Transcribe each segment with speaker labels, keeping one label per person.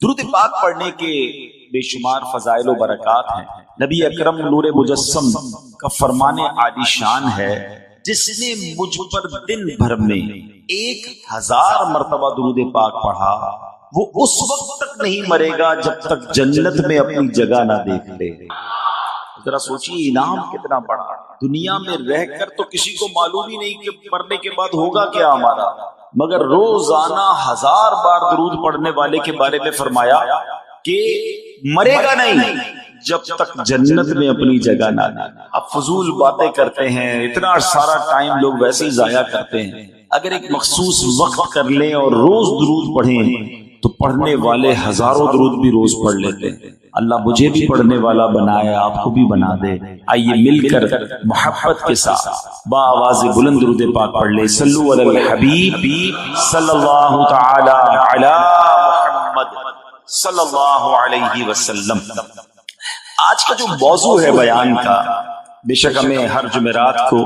Speaker 1: درود پاک پڑھنے کے بے شمار فضائل و برکات ہیں۔ نبی اکرم نور مجسم کا فرمان عالی شان ہے، جس نے مجھ پر دن بھر میں 1000 مرتبہ درود پاک پڑھا، وہ اس وقت تک نہیں مرے گا جب تک جنت میں اپنی جگہ نہ دیکھ لے۔ ذرا سوچیے انعام کتنا بڑا۔ دنیا میں رہ کر تو کسی کو معلوم ہی نہیں کہ مرنے کے بعد ہوگا کیا ہمارا، مگر روزانہ 1000 بار درود پڑھنے والے کے بارے میں فرمایا کہ مرے گا نہیں جب تک جنت میں اپنی جگہ نہ دے۔ اب فضول باتیں کرتے ہیں، اتنا سارا ٹائم لوگ ویسے ہی ضائع کرتے ہیں۔ اگر ایک مخصوص وقت کر لیں اور روز درود پڑھیں تو پڑھنے والے ہزاروں درود بھی روز پڑھ لیتے ہیں۔ اللہ مجھے بھی پڑھنے والا بنائے، آپ کو بھی بنا دے۔ آئیے مل کر محبت کے ساتھ با آواز بلند درود پاک پڑھ لے۔ صلو علی الحبیب صلی اللہ تعالی علی محمد صلی اللہ علیہ وسلم۔ آج کا جو موضوع ہے بیان کا، بے شک ہمیں ہر جمعرات کو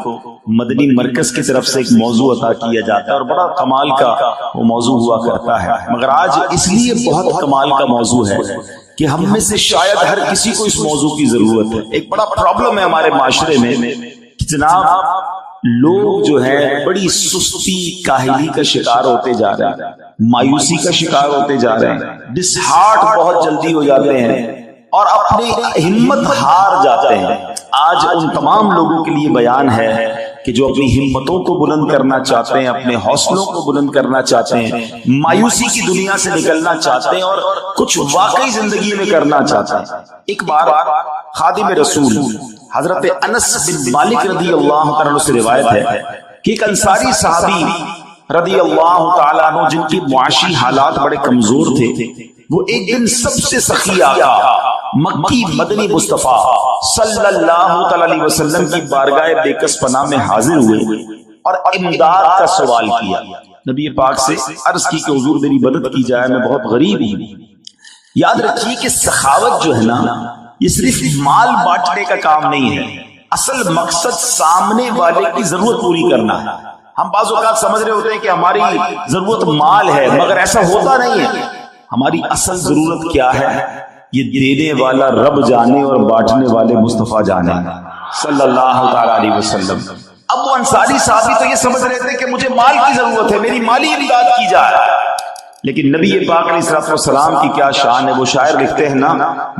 Speaker 1: مدنی مرکز کی طرف سے ایک موضوع عطا کیا جاتا ہے اور بڑا کمال کا وہ موضوع ہوا کرتا ہے، مگر آج اس لیے بہت کمال کا موضوع ہے کہ ہم میں سے شاید ہر کسی کو اس موضوع کی ضرورت ہے۔ ایک بڑا پرابلم ہے ہمارے معاشرے میں کہ جناب لوگ جو ہے بڑی سستی کاہلی کا شکار ہوتے جا رہے ہیں، مایوسی کا شکار ہوتے جا رہے ہیں، ڈس ہارٹ بہت جلدی ہو جاتے ہیں اور اپنی ہمت ہار جاتے ہیں۔ آج ان تمام لوگوں کے لیے بیان ہے کہ جو اپنی ہمتوں کو بلند کرنا چاہتے ہیں، اپنے حوصلوں کو بلند کرنا چاہتے ہیں، مایوسی کی دنیا سے نکلنا چاہتے ہیں اور کچھ واقعی زندگی میں کرنا چاہتے ہیں۔ ایک بار خادم رسول حضرت انس بن مالک رضی اللہ تعالیٰ عنہ سے روایت ہے کہ ایک انصاری صحابی رضی اللہ تعالیٰ عنہ جن کی معاشی حالات بڑے کمزور تھے، وہ ایک دن سب سے سخی آقا مکی مدنی مصطفیٰ صلی اللہ علیہ وسلم کی بارگاہ بے کس پناہ میں حاضر ہوئے اور امداد کا سوال کیا۔ نبی پاک سے عرض کی کہ حضور میری مدد کی جائے، میں بہت غریب ہوں۔ یاد رکھیے کہ سخاوت جو ہے نا، یہ صرف مال بانٹنے کا کام نہیں ہے، اصل مقصد سامنے والے کی ضرورت پوری کرنا ہے۔ ہم بعض اوقات سمجھ رہے ہوتے ہیں کہ ہماری ضرورت مال ہے، مگر ایسا ہوتا نہیں ہے۔ ہماری اصل ضرورت کیا ہے یہ دینے والا رب جانے اور بانٹنے والے مصطفیٰ جانے صلی اللہ تعالی علیہ وسلم۔ اب وہ انصاری صحابی تو یہ سمجھ رہے تھے کہ مجھے مال کی ضرورت ہے، میری مالی امداد کی جائے، لیکن نبی پاک علیہ الصلوۃ والسلام کی کیا شان ہے۔ وہ شاعر لکھتے ہیں نا،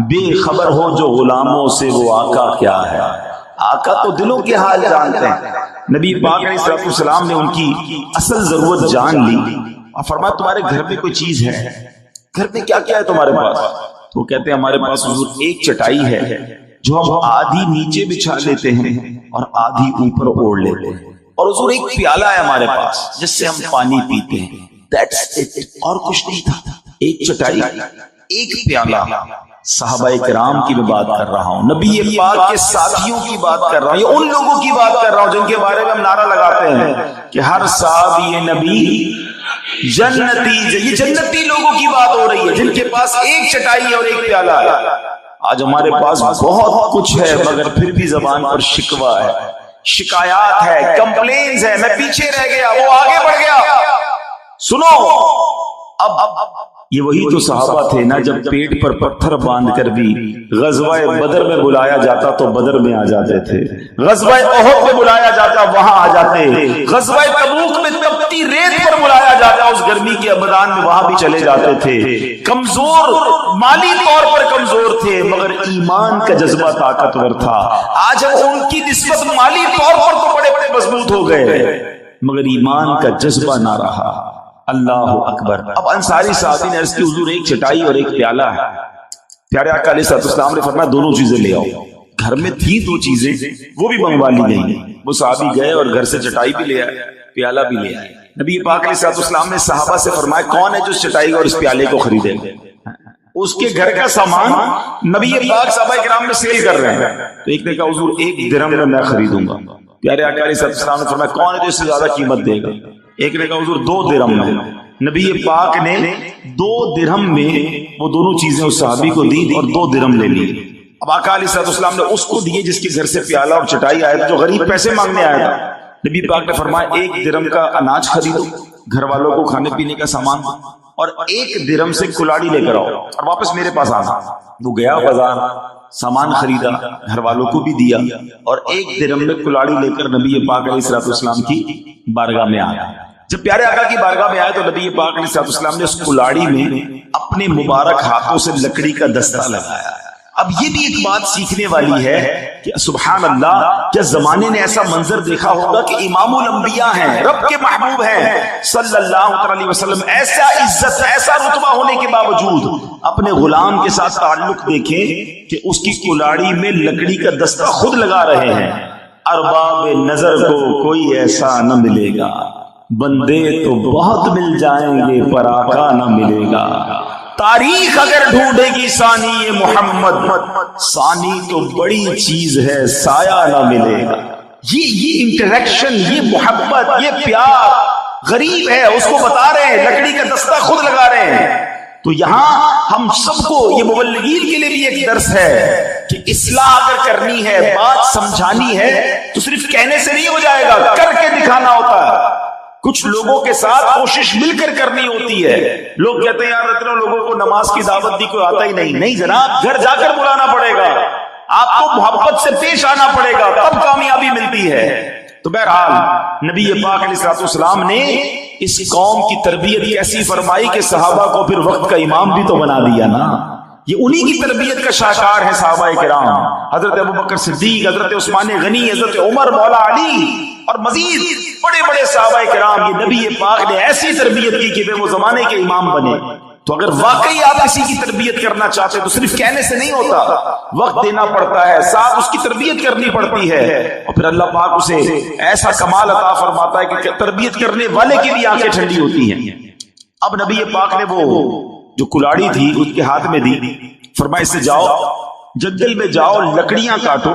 Speaker 1: بے خبر ہو جو غلاموں سے وہ آقا کیا ہے۔ آقا تو دلوں کے حال جانتے ہیں۔ نبی پاک علیہ الصلوۃ والسلام نے ان کی اصل ضرورت جان لی اور فرمایا تمہارے گھر میں کوئی چیز ہے؟ گھر میں کیا کیا ہے تمہارے پاس؟ تو وہ کہتے ہیں ہمارے پاس حضور ایک چٹائی ہے جو ہم آدھی نیچے بچھا لیتے ہیں اور آدھی اوپر اوڑھ لیتے ہیں، اور حضور ایک پیالہ ہے ہمارے پاس جس سے ہم پانی پیتے ہیں، That's it۔ اور کچھ نہیں تھا، ایک چٹائی ایک پیالہ۔ صحابہ کرام کی میں بات کر رہا ہوں، نبی پاک کے ساتھیوں کی بات کر رہا ہوں، یہ ان لوگوں کی بات کر رہا ہوں جن کے بارے میں ہم نعرہ لگاتے ہیں کہ ہر صحابی نبی جنتی۔ یہ جنتی لوگوں کی بات ہو رہی ہے جن کے پاس ایک چٹائی ہے اور ایک پیالہ ہے۔ آج ہمارے پاس بہت کچھ ہے مگر پھر بھی زبان پر شکوہ ہے، شکایات ہے، کمپلینز ہے، میں پیچھے رہ گیا، وہ آگے بڑھ گیا۔ سنو، اب یہ وہی تو صحابہ تھے نا جب پیٹ پر پتھر باندھ کر بھی غزوہ بدر میں بلایا جاتا تو بدر میں آ جاتے تھے، غزوہ احد میں بلایا جاتا وہاں آ جاتے، غزوہ تبوک میں تپتی ریت پر بلایا جاتا اس گرمی کے ابدان میں وہاں بھی چلے جاتے تھے۔ کمزور، مالی طور پر کمزور تھے مگر ایمان کا جذبہ طاقتور تھا۔ آج ہم ان کی نسبت مالی طور پر تو بڑے بڑے مضبوط ہو گئے مگر ایمان کا جذبہ نہ رہا۔ اللہ اکبر۔ اب انصاری صحابی نے عرض کی حضور ایک چٹائی اور ایک پیالہ ہے۔ پیارے آقا علیہ السلام نے فرمایا دونوں چیزیں لے آؤ۔ گھر میں تھی دو چیزیں، وہ بھی منگوا لی گئی۔ وہ صحابی گئے اور گھر سے چٹائی بھی لے آئے، پیالہ بھی لے آئے۔ نبی پاک علیہ السلام نے صحابہ سے فرمایا کون ہے جو اس چٹائی اور اس پیالے کو خریدے؟ اس کے گھر کا سامان نبی پاک صحابہ کرام میں سیل کر رہے ہیں۔ تو ایک نے کہا حضور 1 درہم میں خریدوں گا۔ پیارے آقا علیہ السلام نے فرمایا کون ہے جو اس سے زیادہ قیمت دے گا؟ ایک نے کہا حضور 2 درہم میں۔ نبی پاک نے 2 درہم میں وہ دونوں چیزیں اس صحابی کو دی اور 2 درہم لے لی۔ اب آقا علیہ السلام نے اس کو دیے جس کے گھر سے پیالہ اور چٹائی آیا تھا، جو غریب پیسے مانگنے آیا تھا۔ نبی پاک نے فرمایا 1 درہم کا اناج خریدو، گھر والوں کو کھانے پینے کا سامان دو، اور 1 درہم سے کلاڑی لے کر آؤ اور واپس میرے پاس آنا۔ وہ گیا بازار، سامان خریدا، گھر والوں کو بھی دیا، اور 1 درہم میں کلاڑی لے کر نبی پاک علیہ الصلوۃ والسلام کی بارگاہ میں آیا۔ جب پیارے آقا کی بارگاہ میں آئے تو نبی پاک علیہ الصلوۃ والسلام نے اس کلاڑی میں اپنے مبارک ہاتھوں سے لکڑی کا دستہ لگایا۔ اب یہ بھی ایک بات سیکھنے والی ہے کہ سبحان اللہ، کیا زمانے نے ایسا منظر دیکھا ہوگا کہ امام الانبیاء ہیں، رب کے محبوب ہیں صلی اللہ علیہ وسلم، ایسا عزت، ایسا رتبہ ہونے کے باوجود اپنے غلام کے ساتھ تعلق دیکھیں کہ اس کی کلاڑی میں لکڑی کا دستہ خود لگا رہے ہیں۔ ارباب نظر کو کوئی ایسا نہ ملے گا، بندے تو بہت مل جائیں گے پر آقا نہ ملے گا۔ تاریخ اگر ڈھونڈے گی ثانی محمد، ثانی تو بڑی چیز ہے سایہ نہ ملے گا۔ یہ انٹریکشن، یہ محبت، یہ پیار غریب ہے، اس کو بتا رہے ہیں، لکڑی کا دستہ خود لگا رہے ہیں۔ تو یہاں ہم سب کو، یہ مبلغین کے لیے بھی ایک درس ہے کہ اصلاح اگر کرنی ہے، بات سمجھانی ہے تو صرف کہنے سے نہیں ہو جائے گا، کر کے دکھانا ہوتا ہے۔ کچھ لوگوں کے ساتھ کوشش مل کر کرنی ہوتی ہے۔ لوگ کہتے ہیں یار اتنے لوگوں کو نماز کی دعوت دی، کوئی آتا ہی نہیں۔ نہیں جناب، گھر جا کر بلانا پڑے گا، آپ کو محبت سے پیش آنا پڑے گا، تب کامیابی ملتی ہے۔ تو بہرحال نبی پاک علیہ الصلوۃ والسلام نے اس قوم کی تربیت ایسی فرمائی کہ صحابہ کو پھر وقت کا امام بھی تو بنا دیا نا۔ یہ انہی کی تربیت کا شاہکار ہے صحابہ کرام، حضرت ابوبکر صدیق، حضرت عثمان غنی، حضرت عمر مولا علی، اور مزید بڑے بڑے صحابہ کرام۔ یہ نبی پاک نے ایسی تربیت کی کہ وہ زمانے کے امام بنے۔ تو اگر واقعی آپ کسی کی تربیت کرنا چاہتے ہیں تو صرف کہنے سے نہیں ہوتا، وقت دینا پڑتا ہے، ساتھ اس کی تربیت کرنی پڑتی ہے، اور پھر اللہ پاک اسے ایسا کمال عطا فرماتا ہے کہ تربیت کرنے والے کی بھی آنکھیں ٹھنڈی ہوتی ہیں۔ اب نبی پاک نے وہ جو کلاڑی تھی اس کے ہاتھ میں دی، فرمایا اس سے جاؤ، جنگل میں جاؤ، لکڑیاں کاٹو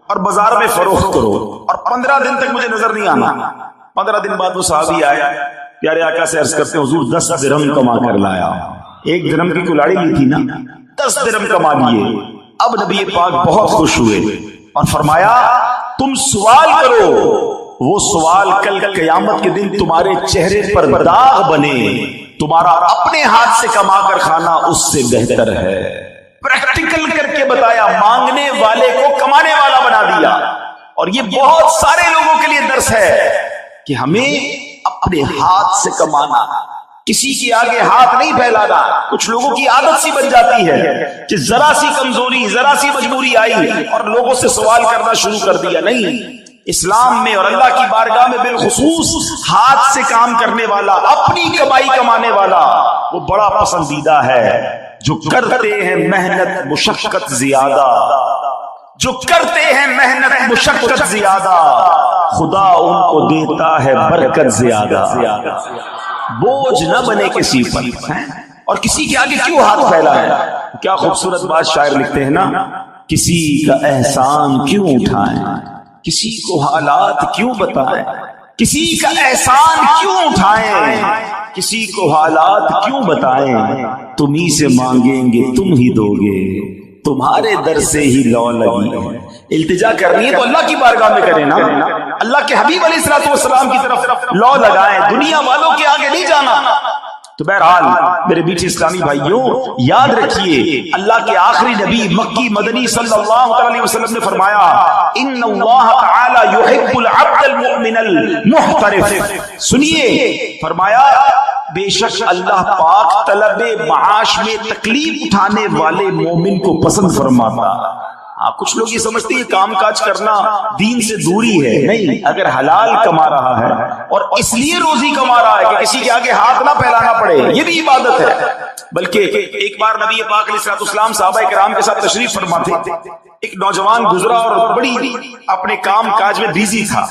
Speaker 1: اور بازار میں فروخت کرو، اور 15 دن تک مجھے نظر نہیں آنا۔ 15 دن بعد وہ صحابی آیا، پیارے آقا سے عرض کرتے ہیں حضور 10 درہم کما کر لایا۔ 1 درہم کی کلاڑی لی تھی نا، 10 درہم کما لیے۔ اب نبی پاک بہت خوش ہوئے اور فرمایا تم سوال کرو، وہ سوال کل قیامت کے دن تمہارے چہرے پر داغ بنے، تمہارا اپنے ہاتھ سے کما کر کھانا اس سے بہتر ہے۔ پریکٹیکل کر کے بتایا، مانگنے والے کو کمانے والا بنا دیا۔ اور یہ بہت سارے لوگوں کے لیے درس ہے کہ ہمیں اپنے ہاتھ سے کمانا، کسی کے آگے ہاتھ نہیں پھیلانا۔ کچھ لوگوں کی عادت سی بن جاتی ہے کہ ذرا سی کمزوری، ذرا سی مجبوری آئی اور لوگوں سے سوال کرنا شروع کر دیا۔ نہیں، اسلام میں اور اللہ کی بارگاہ میں بالخصوص ہاتھ سے کام کرنے والا، اپنی کمائی کمانے والا، وہ بڑا پسندیدہ ہے۔ جو کرتے ہیں محنت مشقت زیادہ، جو کرتے ہیں محنت مشقت زیادہ، خدا ان کو دیتا ہے برکت زیادہ۔ بوجھ نہ بنے کسی پر، اور کسی کے آگے کیوں ہاتھ پھیلا ہے۔ کیا خوبصورت بات شاعر لکھتے ہیں نا، کسی کا احسان کیوں اٹھائیں، کسی کو حالات کیوں بتائیں، کسی کا احسان کیوں اٹھائیں، کسی کو حالات کیوں بتائیں، تم ہی سے مانگیں گے تم ہی دو گے، تمہارے در سے ہی لو لگی ہے۔ التجا کرنی ہے تو اللہ کی بارگاہ میں کریں نا، اللہ کے حبیب علیہ الصلوۃ والسلام کی طرف لو لگائیں، دنیا والوں کے آگے نہیں جانا۔ تو بہرحال میرے بیٹھے اسلامی بھائیوں، یاد رکھیے اللہ کے آخری نبی مکی مدنی صلی اللہ علیہ وسلم نے فرمایا ان اللہ تعالی یحب العبد المؤمن المحترف۔ سنیے، فرمایا بے شک اللہ پاک طلب معاش میں تکلیف اٹھانے والے مومن کو پسند فرماتا۔ کچھ لوگ یہ سمجھتے ہیں کام کاج کرنا دین سے دوری ہے۔ نہیں، اگر حلال کما رہا ہے اور اس لیے روزی کما رہا ہے کہ کسی کے آگے ہاتھ نہ پھیلانا پڑے، یہ بھی عبادت ہے۔ بلکہ ایک بار نبی پاک علیہ الصلوۃ والسلام صحابہ کرام کے ساتھ تشریف فرما تھے، ایک نوجوان گزرا اور بڑی اپنے کام کاج میں بیزی تھا،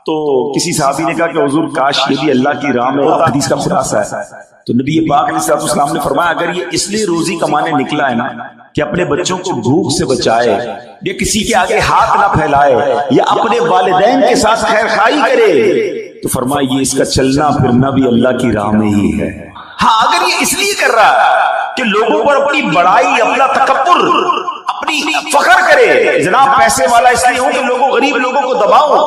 Speaker 1: تو کسی صحابی نے کہا کہ حضور کاش یہ بھی اللہ کی راہ میں ہوتا۔ حدیث کا خلاصہ ہے۔ تو نبی پاک علیہ الصلوۃ والسلام نے فرمایا اگر یہ اس لیے روزی کمانے نکلا ہے نا کہ اپنے بچوں کو بھوک سے بچائے، یا کسی کے آگے ہاتھ نہ پھیلائے، یا اپنے والدین کے ساتھ خیر خائی کرے، تو فرمایا یہ اس کا چلنا پھرنا بھی اللہ کی راہ میں ہی ہے۔ ہاں، اگر یہ اس لیے کر رہا ہے کہ لوگوں پر اپنی بڑائی، اپنا تکبر، اپنی فخر کرے، جناب پیسے والا اس لیے ہوں کہ لوگوں غریب لوگوں کو دباؤ،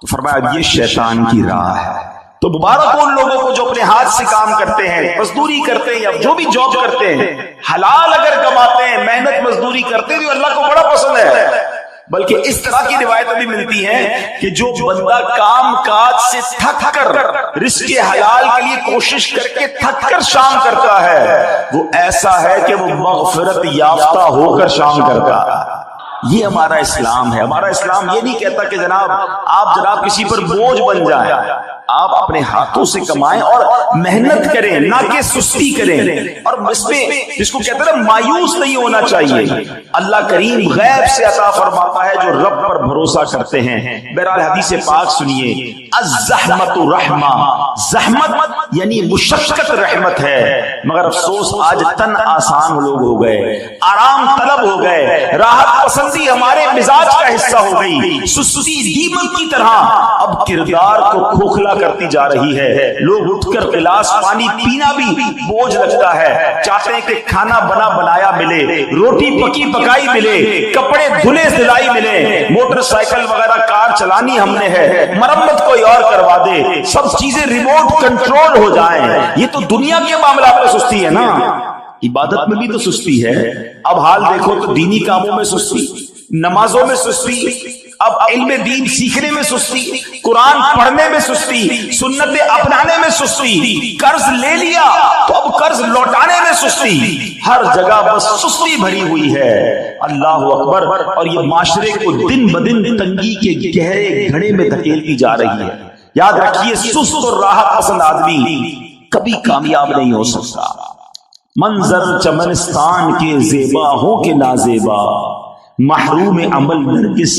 Speaker 1: تو فرمایا اب یہ شیطان کی راہ ہے۔ تو مبارک ان لوگوں کو جو اپنے ہاتھ سے کام کرتے ہیں، مزدوری کرتے ہیں یا جو بھی جاب کرتے ہیں، حلال اگر کماتے ہیں، محنت مزدوری کرتے ہیں تو اللہ کو بڑا پسند ہے۔ بلکہ اس طرح کی روایتیں بھی ملتی ہیں کہ جو بندہ کام کاج سے تھک کر رزق حلال کے لیے کوشش کر کے تھک کر شام کرتا ہے، وہ ایسا ہے کہ وہ مغفرت یافتہ ہو کر شام کرتا ہے۔ یہ ہمارا اسلام ہے۔ ہمارا اسلام یہ نہیں کہتا کہ جناب آپ کسی پر بوجھ بن جائیں، آپ اپنے ہاتھوں سے کمائیں اور محنت کریں، نہ کہ سستی کریں، اور اس میں جس کو کہتے ہیں مایوس نہیں ہونا چاہیے۔ اللہ کریم غیب سے عطا فرماتا ہے جو رب پر بھروسہ کرتے ہیں۔ بہرحال حدیث پاک سنیے، الزحمت رحمہ، زحمت یعنی مشقت رحمت ہے، مگر افسوس آج تن آسان لوگ ہو گئے، آرام طلب ہو گئے، راحت پسندی ہمارے مزاج کا حصہ ہو گئی، سستی دیمک کی طرح اب کردار کو کھوکھلا کرتی جا رہی ہے۔ لوگ اٹھ کر گلاس پانی پینا بھی بوجھ لگتا ہے، چاہتے ہیں کہ کھانا بنا بنایا ملے، روٹی پکی پکائی ملے، کپڑے دھلے دھلائی ملے، موٹر سائیکل وغیرہ کار چلانی ہم نے ہے، مرمت کوئی اور کروا دے، سب چیزیں ریموٹ کنٹرول ہو جائیں۔ یہ تو دنیا کے معاملات میں سستی ہے نا، عبادت میں بھی تو سستی ہے۔ اب حال دیکھو تو دینی کاموں میں سستی، نمازوں میں سستی، اب علم دین سیکھنے میں سستی، قرآن پڑھنے میں سستی، سنتیں اپنانے میں سستی، قرض لے لیا تو اب قرض لوٹانے میں سستی، ہر جگہ بس سستی بھری ہوئی ہے۔ اللہ اکبر۔ اور یہ معاشرے کو دن بدن تنگی کے گہرے گھڑے میں دھکیلتی جا رہی ہے۔ یاد رکھیے، سست اور راحت پسند آدمی کبھی کامیاب نہیں ہو سکتا۔ منظر چمنستان کے زیبا ہو کے نازیبا، محروم عمل نرگس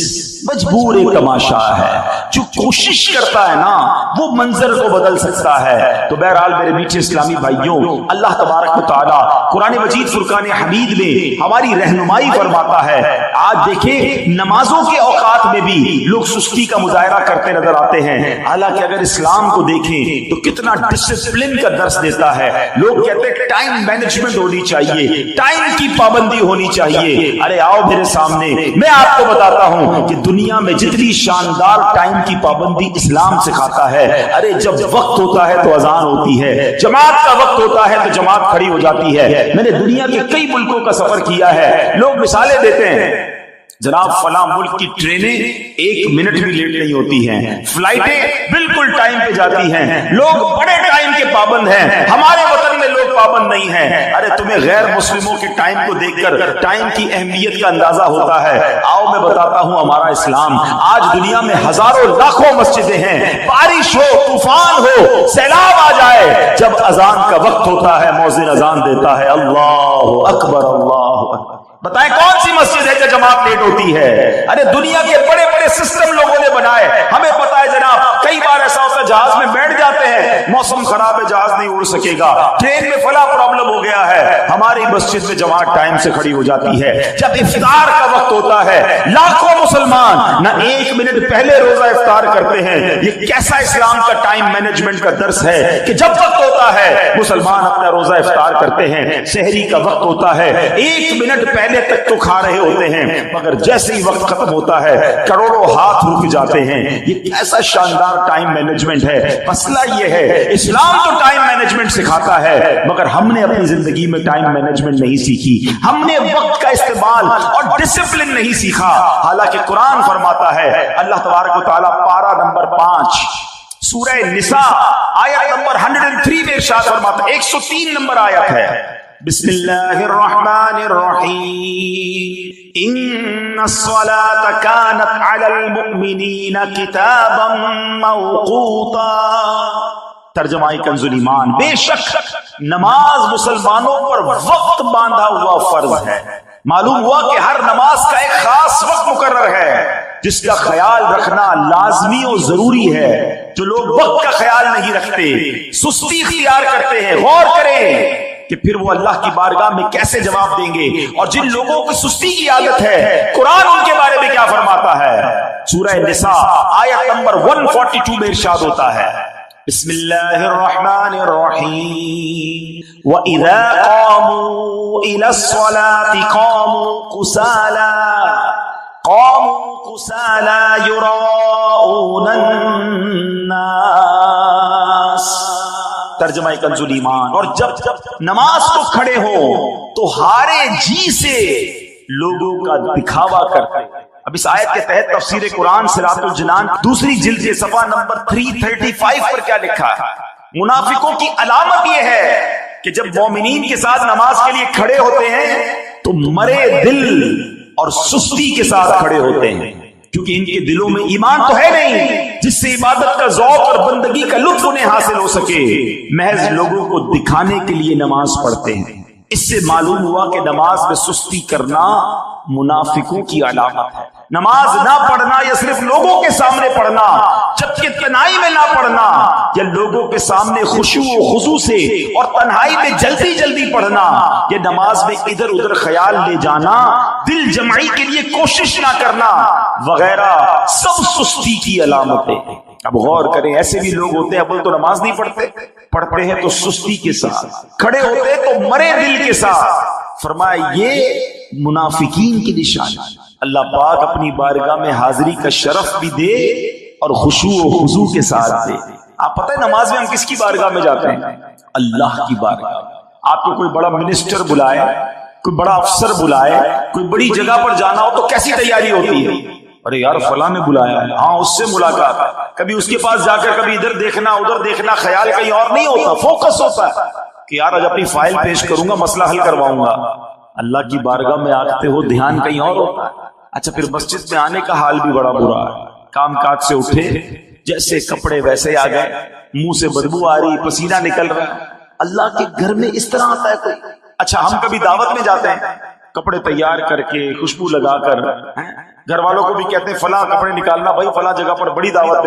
Speaker 1: مجبور تماشا ہے۔ جو کوشش کرتا ہے نا وہ منظر کو بدل سکتا ہے۔ تو بہرحال میرے میٹھے اسلامی بھائیوں، اللہ تبارک و تعالیٰ قرآن مجید فرقان حمید میں ہماری رہنمائی فرماتا ہے۔ آج دیکھیں نمازوں کے اوقات میں بھی لوگ سستی کا مظاہرہ کرتے نظر آتے ہیں، حالانکہ اگر اسلام کو دیکھیں تو کتنا ڈسپلن کا درس دیتا ہے۔ لوگ کہتے ہیں ٹائم مینجمنٹ ہونی چاہیے، ٹائم کی پابندی ہونی چاہیے۔ ارے آؤ میرے سامنے، میں آپ کو بتاتا ہوں کہ دنیا میں جتنی شاندار ٹائم کی پابندی اسلام سکھاتا ہے، ارے جب وقت ہوتا ہے تو اذان ہوتی ہے، جماعت کا وقت ہوتا ہے تو جماعت کھڑی ہو جاتی ہے۔ میں نے دنیا کے کئی ملکوں کا سفر کیا ہے، لوگ مثالیں دیتے ہیں، جناب فلاں ملک کی ٹرینیں 1 منٹ بھی لیٹ نہیں ہوتی ہیں، فلائٹیں بالکل ٹائم پہ جاتی ہیں، لوگ بڑے ٹائم کے پابند ہیں، ہمارے وطن میں لوگ پابند نہیں ہیں۔ ارے تمہیں غیر مسلموں کے ٹائم کو دیکھ کر ٹائم کی اہمیت کا اندازہ ہوتا ہے؟ آؤ میں بتاتا ہوں ہمارا اسلام۔ آج دنیا میں ہزاروں لاکھوں مسجدیں ہیں، بارش ہو، طوفان ہو، سیلاب آ جائے، جب اذان کا وقت ہوتا ہے مؤذن اذان دیتا ہے، اللہ اکبر اللہ اکبر۔ بتائیں کون سی مسجد ہے جو جماعت لیٹ ہوتی ہے؟ ارے دنیا کے بڑے بڑے سسٹم لوگوں نے بنائے، ہمیں پتا ہے جناب، کئی بار ایسا ہوتا ہے جہاز میں بیٹھ جاتے ہیں، موسم خراب ہے جہاز نہیں اڑ سکے گا، ٹرین میں فلاں پرابلم ہو گیا ہے، ہماری مسجد میں جماعت ٹائم سے کھڑی ہو جاتی ہے۔ جب افطار کا وقت ہوتا ہے لاکھوں مسلمان نہ 1 منٹ پہلے روزہ افطار کرتے ہیں۔ یہ کیسا اسلام کا ٹائم مینجمنٹ کا درس ہے کہ جب وقت ہوتا ہے مسلمان اپنا روزہ افطار کرتے ہیں، سحری کا وقت ہوتا ہے 1 منٹ پہلے تک تو کھا رہے ہوتے ہیں، مگر جیسے ہی وقت ختم ہوتا ہے کروڑوں ہاتھ رک جاتے ہیں۔ یہ ایسا شاندار ٹائم مینجمنٹ ہے۔ مسئلہ یہ ہے اسلام تو ٹائم مینجمنٹ سکھاتا ہے، مگر ہم نے اپنی زندگی میں ٹائم مینجمنٹ نہیں سیکھی، ہم نے وقت کا استعمال اور ڈسپلن نہیں سیکھا۔ حالانکہ قرآن فرماتا ہے، اللہ تبارک و تعالیٰ پارہ نمبر 5 سورہ نساء آیت نمبر 103 میں ارشاد فرماتا ہے، 103 نمبر آیت ہے، بسم اللہ الرحمن الرحیم، ان الصلاة كانت على المؤمنین کتابا موقوتا۔ ترجمہ کنز ایمان، بے شک نماز مسلمانوں پر وقت باندھا ہوا فرض ہے۔ معلوم ہوا کہ ہر نماز کا ایک خاص وقت مقرر ہے جس کا خیال رکھنا لازمی اور ضروری ہے۔ جو لوگ وقت کا خیال نہیں رکھتے، سستی اختیار کرتے ہیں، غور کریں کہ پھر وہ اللہ کی بارگاہ میں کیسے جواب دیں گے۔ اور جن لوگوں کی سستی کی عادت ہے، قرآن ان کے بارے میں کیا فرماتا ہے؟ سورہ نساء آیت نمبر 142 میں ارشاد ہوتا ہے، بسم اللہ الرحمن الرحیم، وَإِذَا قَامُوا إِلَى الصَّلَاةِ قَامُوا كُسَالَى يُرَاءُونَ النَّاسَ ترجمہ کنزُل ایمان. اور جب نماز کو کھڑے ہو تو ہارے جی سے لوگوں کا دکھاوا کرتے. اب اس آیت کے تحت تفسیر قرآن صراط الجنان دوسری جلد کے صفحہ نمبر 335 پر کیا لکھا ہے؟ منافقوں کی علامت یہ ہے کہ جب مومنین کے ساتھ نماز کے لیے کھڑے ہوتے ہیں تو مرے دل اور سستی کے ساتھ کھڑے ہوتے ہیں، کیونکہ ان کے دلوں میں ایمان تو ہے نہیں جس سے عبادت کا ذوق اور بندگی کا لطف انہیں حاصل ہو سکے، محض لوگوں کو دکھانے کے لیے نماز پڑھتے ہیں. اس سے معلوم ہوا کہ نماز میں سستی کرنا منافقوں کی علامت ہے. نماز نہ پڑھنا یا صرف لوگوں کے سامنے پڑھنا، جبکہ تنہائی میں نہ پڑھنا، یا لوگوں کے سامنے خشوع و خضوع سے اور تنہائی میں جلدی جلدی پڑھنا، یا نماز میں ادھر ادھر خیال لے جانا، دل جمعی کے لیے کوشش نہ کرنا وغیرہ سب سستی کی علامتیں. اب غور کریں، ایسے بھی لوگ ہوتے ہیں اول تو نماز نہیں پڑھتے ہیں تو سستی کے ساتھ، کھڑے ہوتے تو مرے دل کے ساتھ. فرمایا یہ منافقین کی نشانی. اللہ پاک اپنی بارگاہ میں حاضری کا شرف بھی دے اور خشوع و خضوع کے ساتھ دے. آپ پتہ ہے نماز میں ہم کس کی بارگاہ میں جاتے ہیں؟ اللہ کی بارگاہ. آپ کو کوئی بڑا منسٹر بلائے، کوئی بڑا افسر بلائے، کوئی بڑی جگہ پر جانا ہو تو کیسی تیاری ہوتی ہے؟ ارے یار فلاں نے بلایا ہے، ہاں اس سے ملاقات. کبھی اس کے پاس جا کر کبھی ادھر دیکھنا ادھر دیکھنا، خیال کہیں اور نہیں ہوتا، فوکس ہوتا ہے کہ یار آج اپنی فائل پیش کروں گا، مسئلہ حل کرواؤں گا. اللہ کی بارگاہ میں آتے ہو دھیان کہیں اور ہوتا ہے. اچھا پھر مسجد میں آنے کا حال بھی بڑا برا ہے. کام کاج سے اٹھے، جیسے کپڑے ویسے آ گئے، منہ سے بدبو آ رہی، پسینہ نکل رہا ہے. اللہ کے گھر میں اس طرح آتا ہے کوئی؟ اچھا ہم کبھی دعوت میں جاتے ہیں، کپڑے تیار کر کے خوشبو لگا کر، گھر والوں کو بھی کہتے ہیں فلاں کپڑے نکالنا بھائی، فلاں جگہ پر بڑی دعوت میں